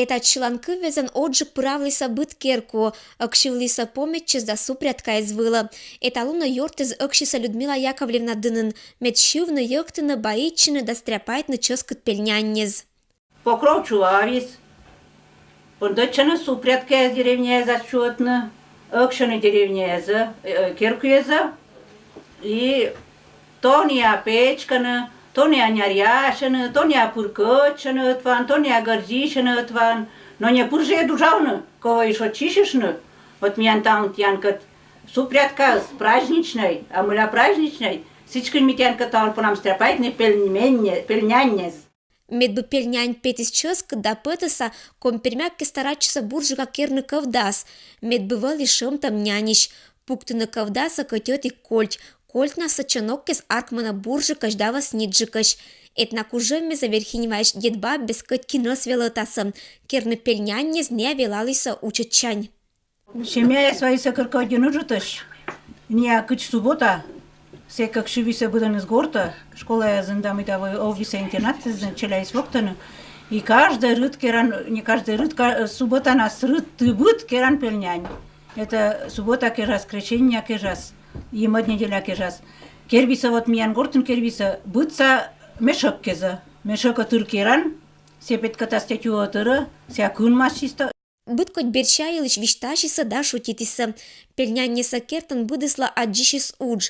Eta чиланкы везен отжик пыравлиса быт керку, ыкшивлиса пометчиз да супрятка извыла. Eta луна йортез ыкшиса Людмила Яковлевна дынын, медшивны йыктыны баитчины да стряпайтны чыскыт пельняннез. Покров чувавис, пондочаны супрятка из деревня зачетны, ыкшины деревня керкуеза, и тония печканы, тония няряшины, тония пуркочаны тван, тония гордишины тван, но не пурже дужавны, кого еще чишишны, вот меня там тянкат супрятка с праздничной, а мыля праздничной, сичкин митянка там по нам стряпайтны пельняннез. Медбы пельнянь петис чыск да пытыса компермякке старачыса буржыга керны кавдас, медбы вали шымтам нянищ, пуктыны кавдаса котет и кольт на сачаноккес аркмана буржыкаш да васниджыкаш. Этна кужемме заверхиневаеш дедба без кыткино свелотасым, керны пельняннез не велалиса учетчань. Семья свои сокыркодину жутыш, не кыч суббота, се как шивиса бъден из горта, школа я зандам и давай овиса интернат, челя из воктана, и каждый рыд керан, не каждый рыд, суббота нас рыд быт керан пельнянь. Это суббота кежас, крещение кежас, и мод неделя кежас. Кервиса вот миян гортен кервиса, бытса мешок кеза, мешок отыр керан, се пет катастятю отыры, се акун машиста. Быт коть берчаилыч вишташиса да шутитиса, пельняннеса кертан быдысла аджишис удж,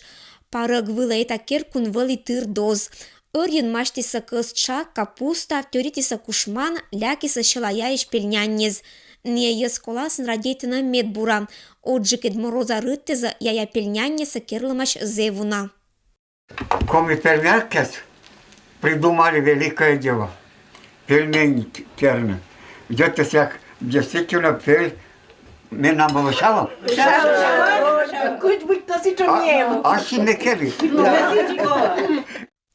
парыг выла эта керкун вали тыр доз. Örjön маштиса кыстша, капуста, тёритиса кушман, лякиса шылаяиш пельняннез. Не есколасын радейтына медбура. Отжикед мороза рыттеза, яя пельняннеса керлымаш зевуна. Комипермякес придумали великое дело. Пельмени керны. Где-то всяк действительно пель. Ми нам малышало? А не кери.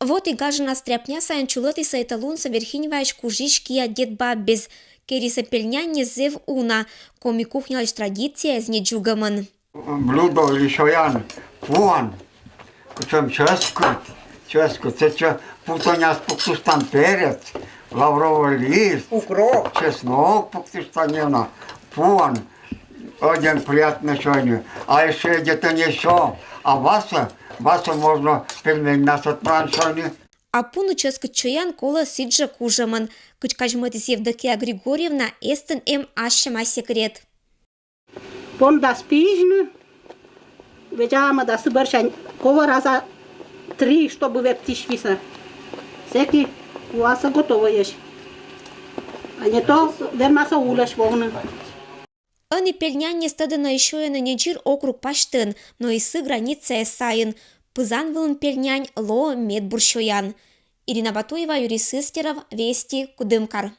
Вот и гажена стряпня саян чулотиса эталунса верхиневаеш кужишкия дедба без кериса пельняне зев уна, коми кухнялась традиция с неджугаман. Блюдо лишоян, пуан, кучем ческу, це путаня спуктустан перец, лавровый лист, укроп, чеснок пуктустанена, пуан. Один приятный сегодня. А еще где-то не все. А васа можно пельмень нас отпрашивали. А пуну ческать чоян кола сиджа кужаман. Кычкажматис Евдокия Григорьевна эстен ашама секрет. Пон да спижны, ведяма да сыбаршань, кого раза 3, чтобы вертишь виса. Всеки у вас готово есть. А не то вермаса улаш вогны. Они пельняне стадына еще и на неджир округ Паштын, но и сы граница эсайын. Пызан вылын пельнянь ло медбуршоян. Ирина Батуева, Юрий Сыстеров, Вести, Кудымкар.